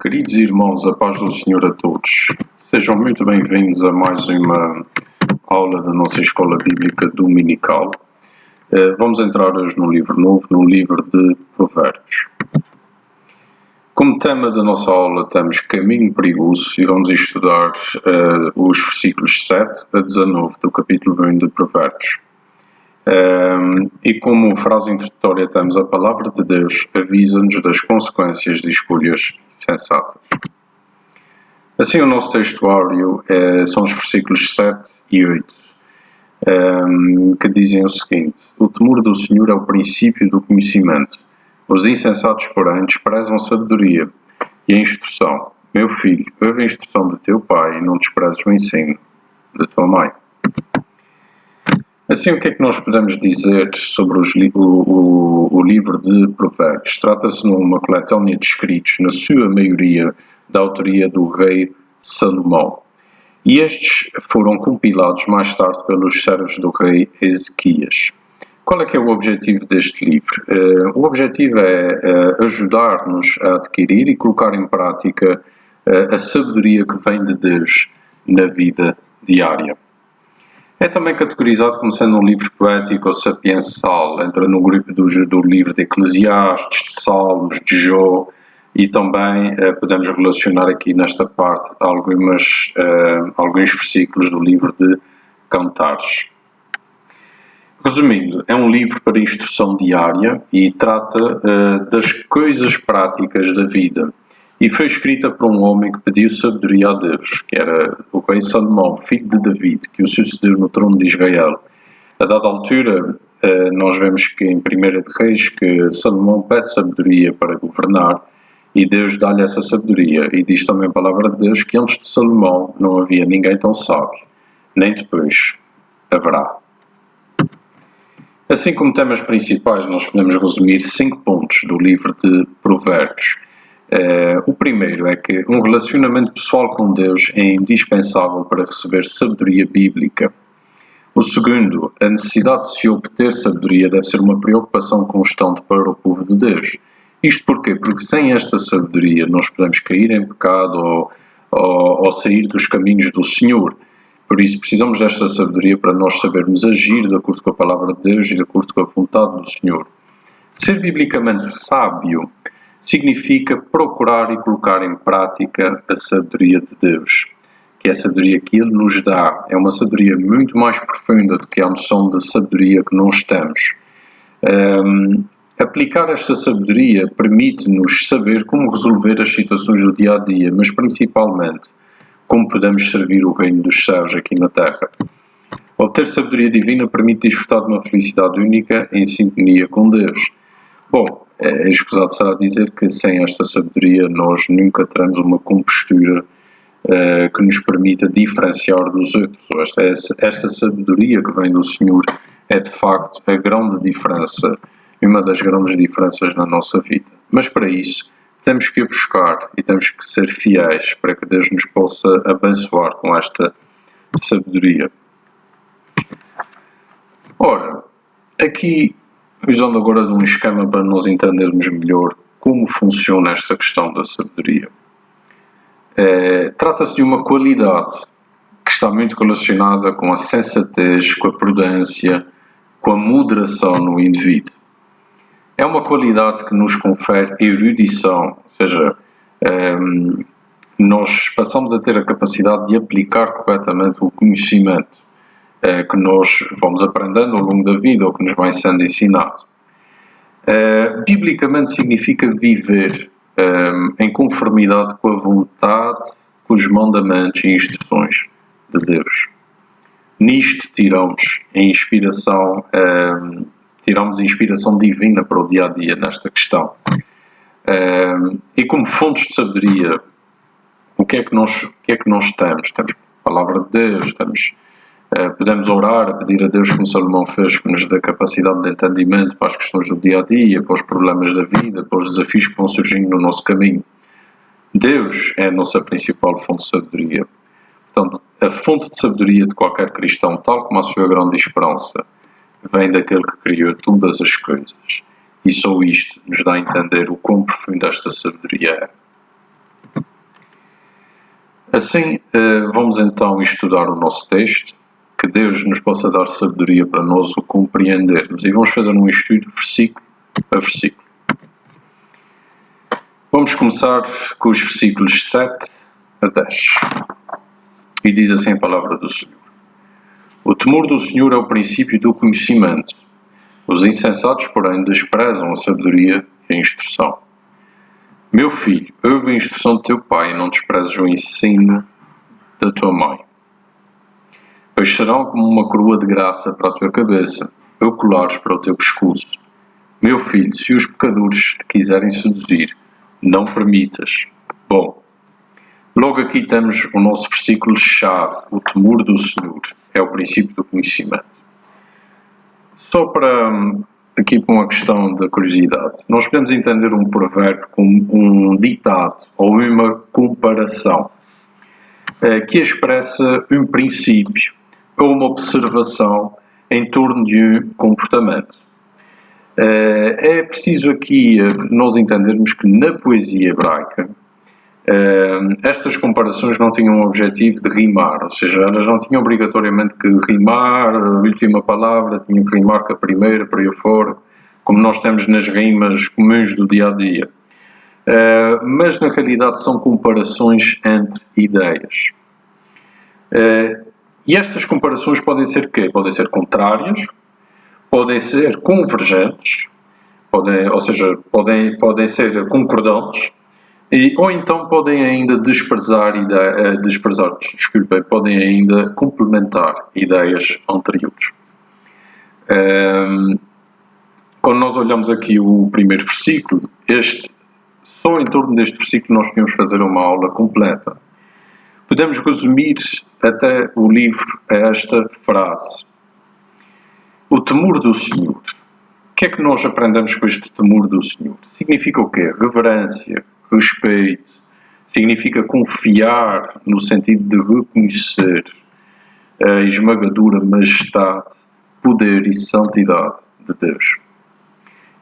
Queridos irmãos, a paz do Senhor a todos. Sejam muito bem-vindos a mais uma aula da nossa Escola Bíblica Dominical. Vamos entrar hoje num livro novo, no livro de Provérbios. Como tema da nossa aula temos Caminho Perigoso e vamos estudar os versículos 7 a 19 do capítulo 1 de Provérbios. E como frase introdutória temos a palavra de Deus avisa-nos das consequências de escolhas insensatas. Assim o nosso textuário são os versículos 7 e 8, que dizem o seguinte: O temor do Senhor é o princípio do conhecimento. Os insensatos, porém, desprezam a sabedoria e a instrução. Meu filho, ouve a instrução de teu pai e não desprezes o ensino de tua mãe. Assim, o que é que nós podemos dizer sobre o livro de Provérbios? Trata-se de uma coletânea de escritos, na sua maioria, da autoria do rei Salomão. E estes foram compilados mais tarde pelos servos do rei Ezequias. Qual é que é o objetivo deste livro? O objetivo é ajudar-nos a adquirir e colocar em prática a sabedoria que vem de Deus na vida diária. É também categorizado como sendo um livro poético ou sapiensal. Entra no grupo do livro de Eclesiastes, de Salmos, de Jó, e também podemos relacionar aqui nesta parte alguns versículos do livro de Cantares. Resumindo, é um livro para instrução diária e trata das coisas práticas da vida. E foi escrita por um homem que pediu sabedoria a Deus, que era o rei Salomão, filho de David, que o sucedeu no trono de Israel. A dada altura, nós vemos que em 1 de Reis que Salomão pede sabedoria para governar e Deus dá-lhe essa sabedoria. E diz também a palavra de Deus que antes de Salomão não havia ninguém tão sábio, nem depois haverá. Assim como temas principais, nós podemos resumir 5 pontos do livro de Provérbios. O primeiro é que um relacionamento pessoal com Deus é indispensável para receber sabedoria bíblica. O segundo, a necessidade de se obter sabedoria deve ser uma preocupação constante para o povo de Deus. Isto porquê? Porque sem esta sabedoria nós podemos cair em pecado ou sair dos caminhos do Senhor. Por isso precisamos desta sabedoria para nós sabermos agir de acordo com a palavra de Deus e de acordo com a vontade do Senhor. Ser biblicamente sábio significa procurar e colocar em prática a sabedoria de Deus, que é a sabedoria que Ele nos dá. É uma sabedoria muito mais profunda do que a noção de sabedoria que nós temos. Aplicar esta sabedoria permite-nos saber como resolver as situações do dia-a-dia, mas principalmente como podemos servir o reino dos céus aqui na Terra. Obter sabedoria divina permite desfrutar de uma felicidade única em sintonia com Deus. Bom, escusado será dizer que sem esta sabedoria nós nunca teremos uma compostura que nos permita diferenciar dos outros. Esta sabedoria que vem do Senhor é de facto a grande diferença, uma das grandes diferenças na nossa vida. Mas para isso temos que a buscar e temos que ser fiéis para que Deus nos possa abençoar com esta sabedoria. Ora, aqui usando agora de um esquema para nós entendermos melhor como funciona esta questão da sabedoria. Trata-se de uma qualidade que está muito relacionada com a sensatez, com a prudência, com a moderação no indivíduo. É uma qualidade que nos confere erudição, ou seja, nós passamos a ter a capacidade de aplicar corretamente o conhecimento que nós vamos aprendendo ao longo da vida ou que nos vai sendo ensinado. Biblicamente significa viver em conformidade com a vontade, com os mandamentos e instruções de Deus. Nisto tiramos inspiração divina para o dia-a-dia nesta questão. E como fontes de sabedoria, o que é que nós temos? Temos a palavra de Deus, podemos orar, a pedir a Deus, como Salomão fez, que nos dê capacidade de entendimento para as questões do dia-a-dia, para os problemas da vida, para os desafios que vão surgindo no nosso caminho. Deus é a nossa principal fonte de sabedoria. Portanto, a fonte de sabedoria de qualquer cristão, tal como a sua grande esperança, vem daquele que criou todas as coisas. E só isto nos dá a entender o quão profundo esta sabedoria é. Assim, vamos então estudar o nosso texto, que Deus nos possa dar sabedoria para nós o compreendermos. E vamos fazer um estudo versículo a versículo. Vamos começar com os versículos 7 a 10. E diz assim a palavra do Senhor. O temor do Senhor é o princípio do conhecimento. Os insensatos, porém, desprezam a sabedoria e a instrução. Meu filho, ouve a instrução de teu pai e não desprezes o ensino da tua mãe. Pois serão como uma coroa de graça para a tua cabeça, ou colares para o teu pescoço. Meu filho, se os pecadores te quiserem seduzir, não permitas. Bom, logo aqui temos o nosso versículo-chave, o temor do Senhor, é o princípio do conhecimento. Só aqui para uma questão da curiosidade, nós podemos entender um provérbio como um ditado ou uma comparação que expressa um princípio ou uma observação em torno de um comportamento. É preciso aqui nós entendermos que na poesia hebraica estas comparações não tinham o objetivo de rimar, ou seja, elas não tinham obrigatoriamente que rimar, a última palavra tinha que rimar com a primeira, por aí fora, como nós temos nas rimas comuns do dia-a-dia. Mas na realidade são comparações entre ideias. E estas comparações podem ser quê? Podem ser contrárias, podem ser convergentes, podem ser concordantes, ou então podem ainda podem ainda complementar ideias anteriores. Quando nós olhamos aqui o primeiro versículo, só em torno deste versículo nós podemos fazer uma aula completa. Podemos resumir até o livro a esta frase. O temor do Senhor. O que é que nós aprendemos com este temor do Senhor? Significa o quê? Reverência, respeito. Significa confiar no sentido de reconhecer a esmagadora majestade, poder e santidade de Deus.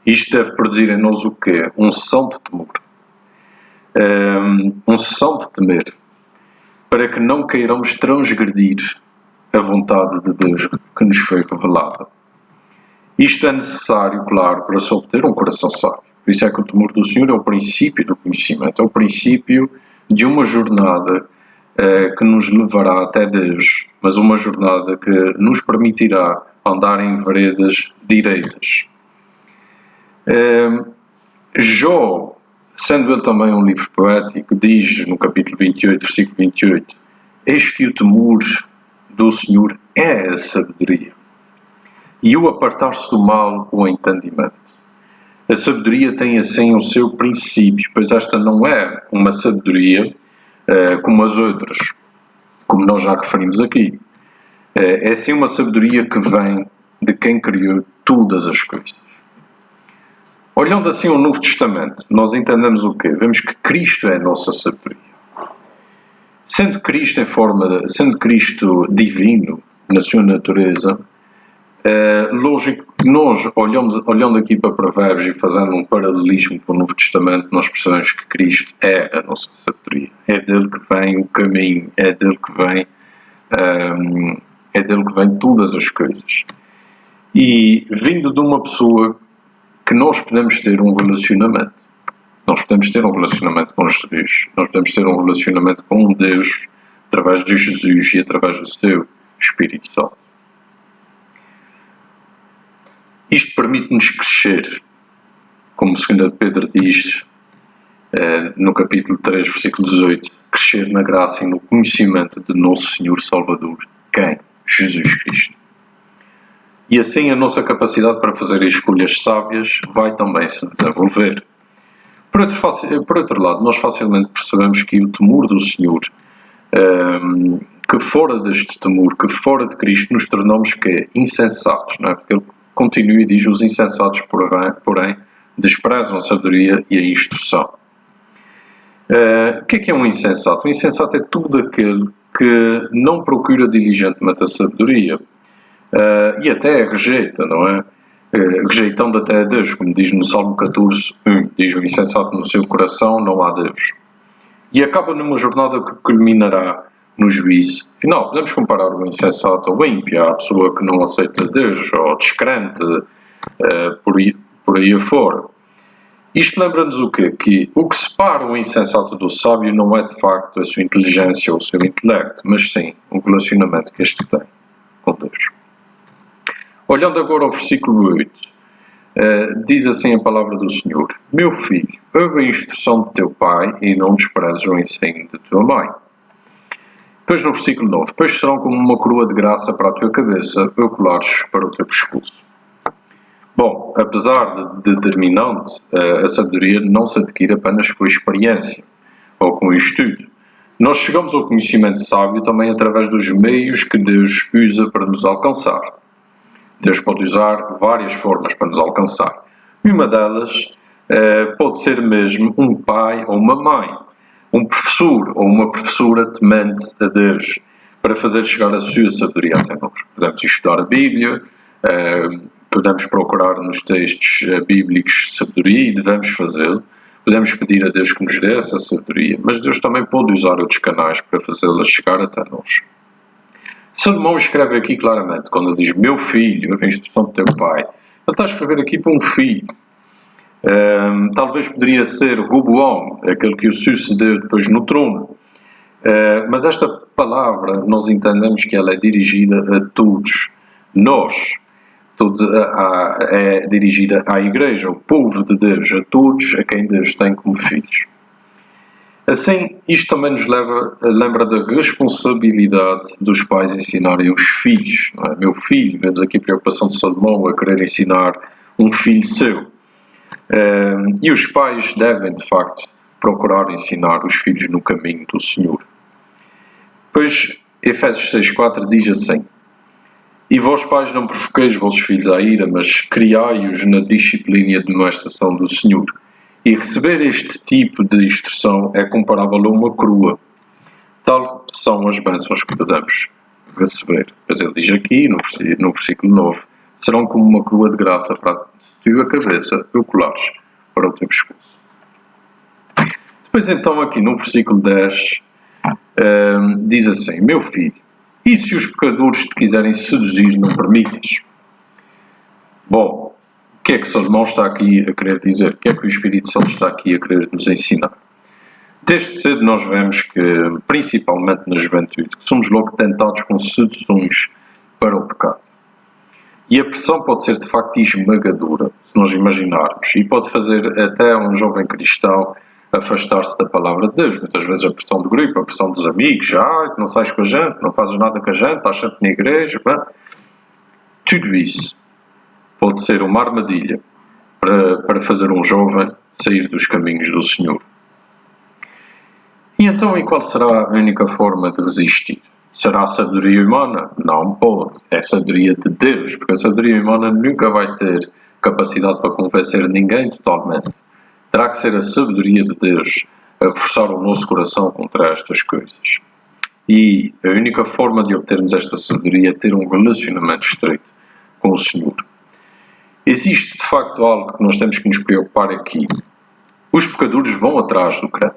Isto deve produzir em nós o quê? Um santo temor. Um santo temer. Para que não queiramos transgredir a vontade de Deus que nos foi revelada. Isto é necessário, claro, para se obter um coração sábio. Por isso é que o temor do Senhor é o princípio do conhecimento, é o princípio de uma jornada que nos levará até Deus, mas uma jornada que nos permitirá andar em veredas direitas. Jó, sendo ele também um livro poético, diz no capítulo 28, versículo 28, eis que o temor do Senhor é a sabedoria, e o apartar-se do mal o entendimento. A sabedoria tem assim o seu princípio, pois esta não é uma sabedoria como as outras, como nós já referimos aqui. É sim uma sabedoria que vem de quem criou todas as coisas. Olhando assim o Novo Testamento, nós entendemos o quê? Vemos que Cristo é a nossa sabedoria. Sendo Cristo divino na sua natureza, lógico que nós, olhando aqui para Provérbios e fazendo um paralelismo com o Novo Testamento, nós percebemos que Cristo é a nossa sabedoria. É dele que vem o caminho, é dele que vem todas as coisas. E vindo de uma pessoa que nós podemos ter um relacionamento. Nós podemos ter um relacionamento com Jesus. Nós podemos ter um relacionamento com Deus através de Jesus e através do seu Espírito Santo. Isto permite-nos crescer, como 2 Pedro diz no capítulo 3, versículo 18, crescer na graça e no conhecimento de nosso Senhor Salvador, quem? Jesus Cristo. E assim a nossa capacidade para fazer escolhas sábias vai também se desenvolver. Por outro lado, nós facilmente percebemos que o temor do Senhor, que fora deste temor, que fora de Cristo, nos tornamos insensatos, não é? Porque ele continua e diz, os insensatos, porém, desprezam a sabedoria e a instrução. O que é um insensato? Um insensato é tudo aquele que não procura diligentemente a sabedoria e até a rejeita, não é? Rejeitando até a Deus, como diz no Salmo 14, 1, diz o insensato no seu coração, não há Deus. e acaba numa jornada que culminará no juízo final. Podemos comparar o insensato ao ímpio, a pessoa que não aceita Deus, ou descrente, por aí afora. Isto lembra-nos o quê? Que o que separa o insensato do sábio não é de facto a sua inteligência ou o seu intelecto, mas sim o relacionamento que este tem com Deus. Olhando agora ao versículo 8, diz assim a palavra do Senhor: Meu filho, ouve a instrução de teu pai e não desprezes o ensino de tua mãe. Depois no versículo 9, pois serão como uma coroa de graça para a tua cabeça, colares para o teu pescoço. Bom, apesar de determinante, a sabedoria não se adquire apenas com a experiência ou com o estudo. Nós chegamos ao conhecimento sábio também através dos meios que Deus usa para nos alcançar. Deus pode usar várias formas para nos alcançar. E uma delas pode ser mesmo um pai ou uma mãe, um professor ou uma professora temente a Deus, para fazer chegar a sua sabedoria até nós. Podemos estudar a Bíblia, podemos procurar nos textos bíblicos sabedoria e devemos fazê-lo. Podemos pedir a Deus que nos dê essa sabedoria, mas Deus também pode usar outros canais para fazê-la chegar até nós. Salomão escreve aqui claramente, quando ele diz meu filho, a instrução do teu pai, ele está a escrever aqui para um filho. Talvez poderia ser Roboão, aquele que o sucedeu depois no trono. Mas esta palavra, nós entendemos que ela é dirigida a todos. Nós, todos, é dirigida à Igreja, ao povo de Deus, a todos a quem Deus tem como filhos. Assim, isto também nos lembra da responsabilidade dos pais ensinarem os filhos. Não é? Meu filho, vemos aqui a preocupação de Salomão a querer ensinar um filho seu. E os pais devem, de facto, procurar ensinar os filhos no caminho do Senhor. Pois, Efésios 6,4 diz assim: E vós, pais, não provoqueis vossos filhos à ira, mas criai-os na disciplina e admoestação do Senhor. E receber este tipo de instrução é comparável a uma coroa. Tal são as bênçãos que podemos receber. Pois ele diz aqui, no versículo 9, serão como uma coroa de graça para a tua cabeça, colares para o teu pescoço. Depois então aqui no versículo 10, diz assim: Meu filho, e se os pecadores te quiserem seduzir, não permitas? Bom, o que é que Salomão está aqui a querer dizer? O que é que o Espírito Santo está aqui a querer nos ensinar? Desde cedo nós vemos que, principalmente na juventude, que somos logo tentados com seduções para o pecado. E a pressão pode ser de facto esmagadora, se nós imaginarmos, e pode fazer até um jovem cristão afastar-se da palavra de Deus. Muitas vezes a pressão do grupo, a pressão dos amigos, não sais com a gente, não fazes nada com a gente, estás sempre na igreja. Bem, tudo isso pode ser uma armadilha para fazer um jovem sair dos caminhos do Senhor. E então, e qual será a única forma de resistir? Será a sabedoria humana? Não pode. É a sabedoria de Deus, porque a sabedoria humana nunca vai ter capacidade para convencer ninguém totalmente. Terá que ser a sabedoria de Deus a forçar o nosso coração contra estas coisas. E a única forma de obtermos esta sabedoria é ter um relacionamento estreito com o Senhor. Existe, de facto, algo que nós temos que nos preocupar aqui. Os pecadores vão atrás do crente.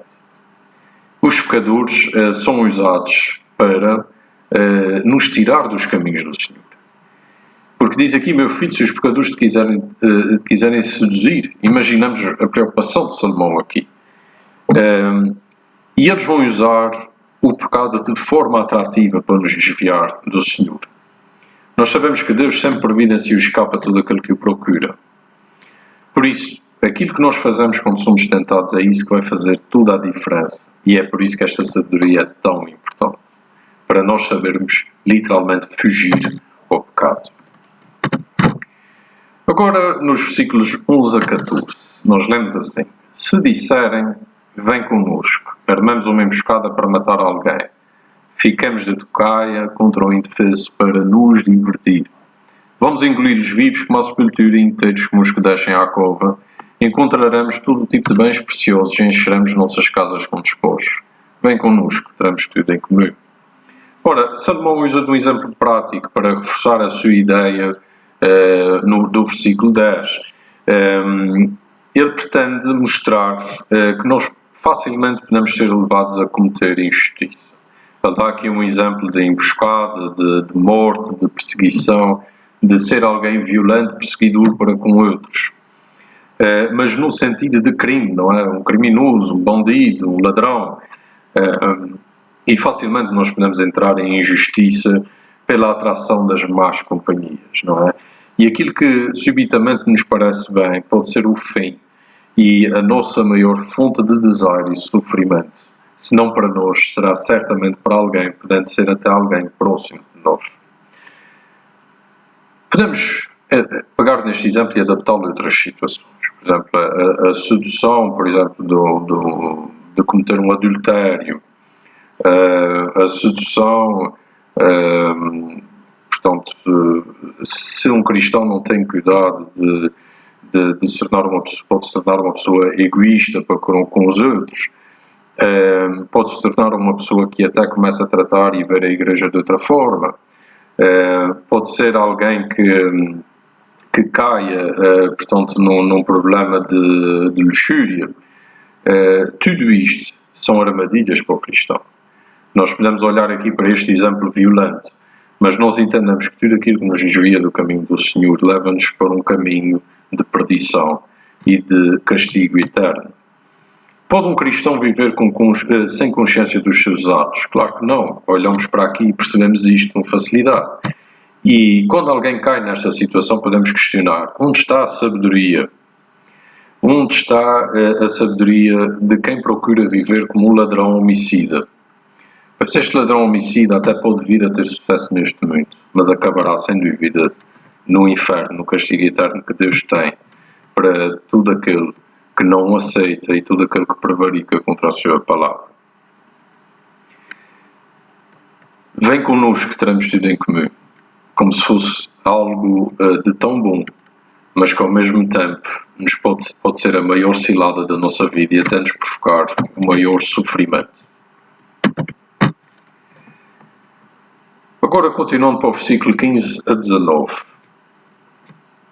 Os pecadores são usados para nos tirar dos caminhos do Senhor. Porque diz aqui, meu filho, se os pecadores te quiserem seduzir, imaginamos a preocupação de Salomão aqui. E eles vão usar o pecado de forma atrativa para nos desviar do Senhor. Nós sabemos que Deus sempre providencia e escapa tudo aquilo que o procura. Por isso, aquilo que nós fazemos quando somos tentados é isso que vai fazer toda a diferença. E é por isso que esta sabedoria é tão importante. Para nós sabermos, literalmente, fugir ao pecado. Agora, nos versículos 11 a 14, nós lemos assim: Se disserem, vem connosco, armamos uma emboscada para matar alguém, ficamos de tocaia contra o indefeso para nos divertir. Vamos engolir-los vivos como a sepultura e inteiros como os que descem à cova. Encontraremos todo o tipo de bens preciosos e encheremos nossas casas com despojos. Vem connosco, teremos tudo em comum. Ora, Salomão usa de um exemplo prático para reforçar a sua ideia do versículo 10. Ele pretende mostrar que nós facilmente podemos ser levados a cometer injustiça. Ele dá aqui um exemplo de emboscada, de morte, de perseguição, de ser alguém violento, perseguidor para com outros. Mas no sentido de crime, não é? Um criminoso, um bandido, um ladrão. E facilmente nós podemos entrar em injustiça pela atração das más companhias, não é? E aquilo que subitamente nos parece bem pode ser o fim e a nossa maior fonte de desaire e sofrimento. Se não para nós, será certamente para alguém, podendo ser até alguém próximo de nós. Podemos pegar neste exemplo e adaptá-lo a outras situações. Por exemplo, a sedução, por exemplo, de cometer um adultério, a sedução, portanto, se um cristão não tem cuidado de se tornar pode se tornar uma pessoa egoísta para com os outros, pode se tornar uma pessoa que até começa a tratar e ver a igreja de outra forma, pode ser alguém que caia, portanto, num problema de luxúria. Tudo isto são armadilhas para o cristão. Nós podemos olhar aqui para este exemplo violento, mas nós entendemos que tudo aquilo que nos desvia do caminho do Senhor leva-nos para um caminho de perdição e de castigo eterno. Pode um cristão viver sem consciência dos seus atos? Claro que não. Olhamos para aqui e percebemos isto com facilidade. E quando alguém cai nesta situação, podemos questionar: onde está a sabedoria? Onde está a sabedoria de quem procura viver como um ladrão homicida? Pois este ladrão homicida até pode vir a ter sucesso neste mundo, mas acabará, sem dúvida, no inferno, no castigo eterno que Deus tem para tudo aquele que não aceita e tudo aquele que prevarica contra a sua palavra. Vem connosco que teremos tudo em comum, como se fosse algo de tão bom, mas que ao mesmo tempo nos pode ser a maior cilada da nossa vida e até nos provocar o maior sofrimento. Agora, continuando para o versículo 15 a 19.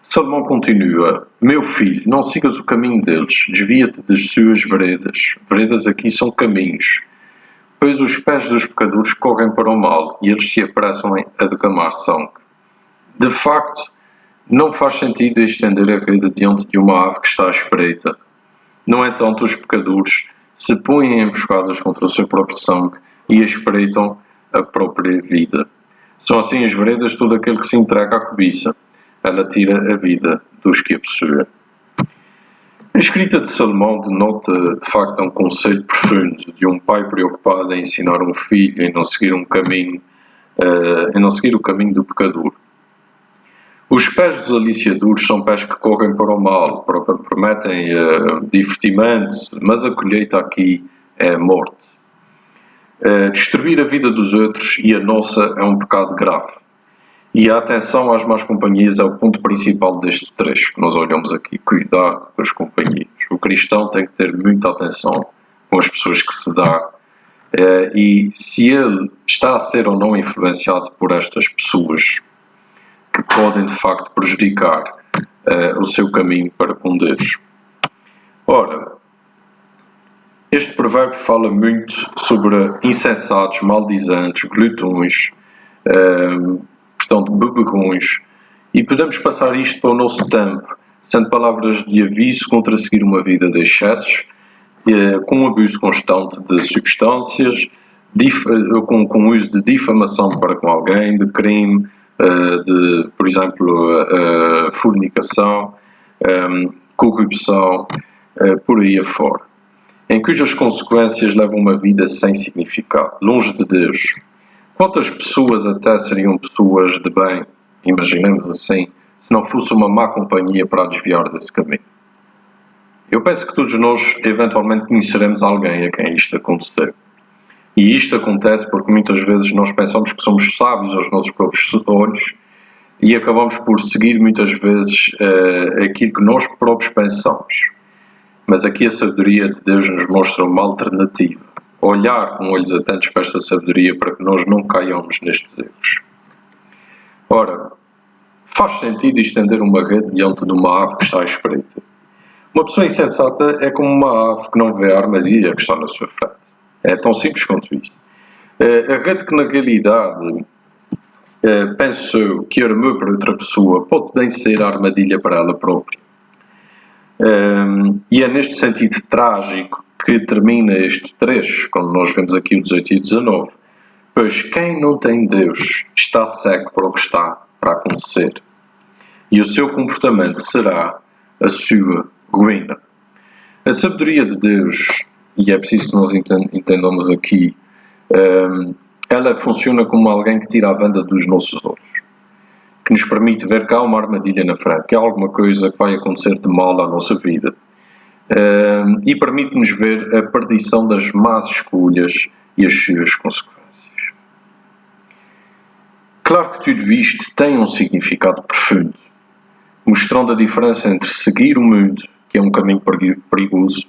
Salomão continua: meu filho, não sigas o caminho deles, desvia-te das suas veredas. Veredas aqui são caminhos, pois os pés dos pecadores correm para o mal e eles se apressam a derramar sangue. De facto, não faz sentido estender a rede diante de uma ave que está à espreita. No entanto, os pecadores se põem emboscadas contra o seu próprio sangue e espreitam a própria vida. São assim as veredas de todo aquele que se entrega à cobiça. Ela tira a vida dos que a possuem. A escrita de Salomão denota, de facto, um conselho profundo de um pai preocupado em ensinar um filho em não seguir o caminho do pecador. Os pés dos aliciadores são pés que correm para o mal, prometem divertimento, mas a colheita aqui é a morte. Destruir a vida dos outros e a nossa é um pecado grave. E a atenção às más companhias é o ponto principal deste trecho que nós olhamos aqui. Cuidado com as companhias. O cristão tem que ter muita atenção com as pessoas que se dá e se ele está a ser ou não influenciado por estas pessoas que podem de facto prejudicar o seu caminho para com Deus. Ora, este provérbio fala muito sobre insensatos, maldizantes, glutões, portanto, beberrões, e podemos passar isto para o nosso tempo, sendo palavras de aviso contra seguir uma vida de excessos, com um abuso constante de substâncias, com uso de difamação para com alguém, de crime, de, por exemplo, fornicação, corrupção, por aí afora, em cujas consequências levam uma vida sem significado, longe de Deus. Quantas pessoas até seriam pessoas de bem, imaginemos assim, se não fosse uma má companhia para a desviar desse caminho? Eu penso que todos nós eventualmente conheceremos alguém a quem isto aconteceu. E isto acontece porque muitas vezes nós pensamos que somos sábios aos nossos próprios olhos e acabamos por seguir muitas vezes aquilo que nós próprios pensamos. Mas aqui a sabedoria de Deus nos mostra uma alternativa. Olhar com olhos atentos para esta sabedoria para que nós não caiamos nestes erros. Ora, faz sentido estender uma rede diante de uma ave que está à espreita? Uma pessoa insensata é como uma ave que não vê a armadilha que está na sua frente. É tão simples quanto isso. A rede que na realidade penso que armou para outra pessoa pode bem ser a armadilha para ela própria. E é neste sentido trágico que termina este trecho, quando nós vemos aqui o 18 e o 19. Pois quem não tem Deus está cego para o que está para acontecer. E o seu comportamento será a sua ruína. A sabedoria de Deus, e é preciso que nós entendamos aqui, ela funciona como alguém que tira a venda dos nossos olhos, que nos permite ver que há uma armadilha na frente, que há alguma coisa que vai acontecer de mal à nossa vida. E permite-nos ver a perdição das más escolhas e as suas consequências. Claro que tudo isto tem um significado profundo, mostrando a diferença entre seguir o mundo, que é um caminho perigoso,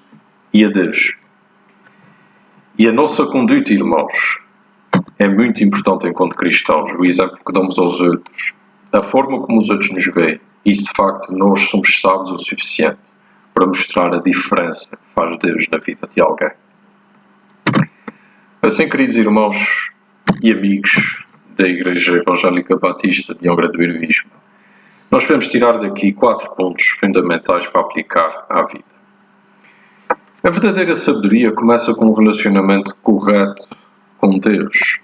e a Deus. E a nossa conduta, irmãos, é muito importante enquanto cristãos, o exemplo que damos aos outros, a forma como os outros nos veem, e se de facto nós somos sábios o suficiente para mostrar a diferença que faz Deus na vida de alguém. Assim, queridos irmãos e amigos da Igreja Evangélica Batista de Angra do Heroísmo, nós podemos tirar daqui 4 pontos fundamentais para aplicar à vida. A verdadeira sabedoria começa com um relacionamento correto com Deus.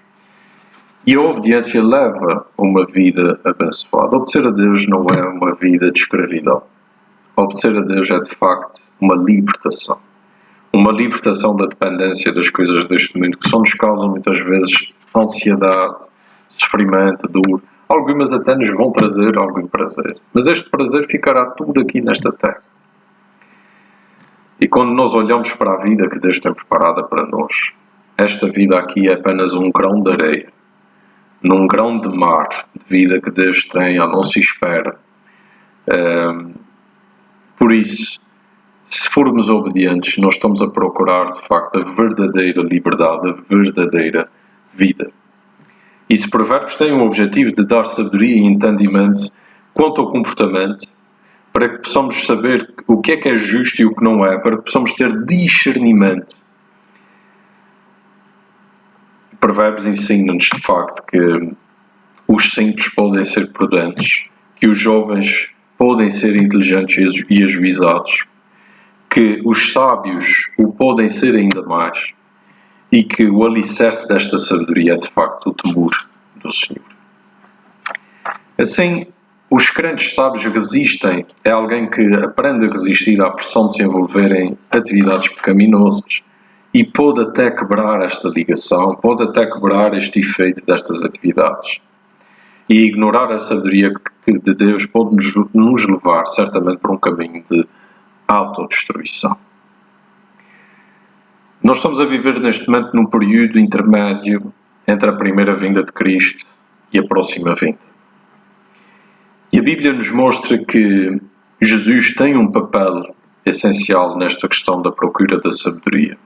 E a obediência leva a uma vida abençoada. Obedecer a Deus não é uma vida de escravidão. Obedecer a Deus é, de facto, uma libertação. Uma libertação da dependência das coisas deste mundo, que só nos causam, muitas vezes, ansiedade, sofrimento, dor. Algumas até nos vão trazer algum prazer. Mas este prazer ficará tudo aqui nesta terra. E quando nós olhamos para a vida que Deus tem preparada para nós, esta vida aqui é apenas um grão de areia, num grão de mar de vida que Deus tem à nossa espera. Por isso, se formos obedientes, nós estamos a procurar, de facto, a verdadeira liberdade, a verdadeira vida. E se Provérbios tem o objetivo de dar sabedoria e entendimento quanto ao comportamento, para que possamos saber o que é justo e o que não é, para que possamos ter discernimento. Provérbios ensina-nos, de facto, que os simples podem ser prudentes, que os jovens podem ser inteligentes e ajuizados, que os sábios o podem ser ainda mais, e que o alicerce desta sabedoria é, de facto, o temor do Senhor. Assim, os crentes sábios resistem, é alguém que aprende a resistir à pressão de se envolver em atividades pecaminosas e pode até quebrar esta ligação, pode até quebrar este efeito destas atividades. E ignorar a sabedoria de Deus pode nos levar, certamente, para um caminho de autodestruição. Nós estamos a viver neste momento num período intermédio entre a primeira vinda de Cristo e a próxima vinda. E a Bíblia nos mostra que Jesus tem um papel essencial nesta questão da procura da sabedoria.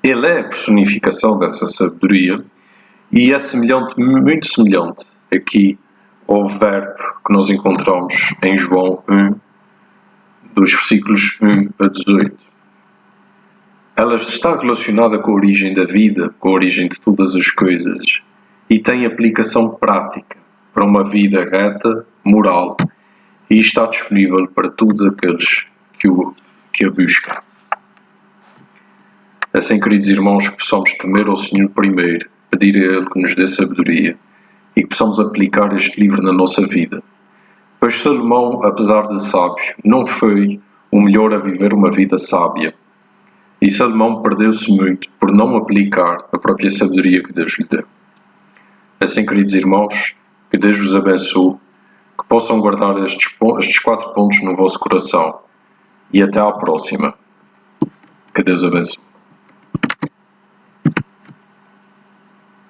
Ele é a personificação dessa sabedoria e é semelhante, muito semelhante, aqui ao verbo que nós encontramos em João 1, dos versículos 1 a 18. Ela está relacionada com a origem da vida, com a origem de todas as coisas e tem aplicação prática para uma vida reta, moral, e está disponível para todos aqueles que a buscam. Assim, queridos irmãos, que possamos temer ao Senhor primeiro, pedir a Ele que nos dê sabedoria e que possamos aplicar este livro na nossa vida. Pois Salomão, apesar de sábio, não foi o melhor a viver uma vida sábia. E Salomão perdeu-se muito por não aplicar a própria sabedoria que Deus lhe deu. Assim, queridos irmãos, que Deus vos abençoe, que possam guardar estes 4 pontos no vosso coração. E até à próxima. Que Deus abençoe.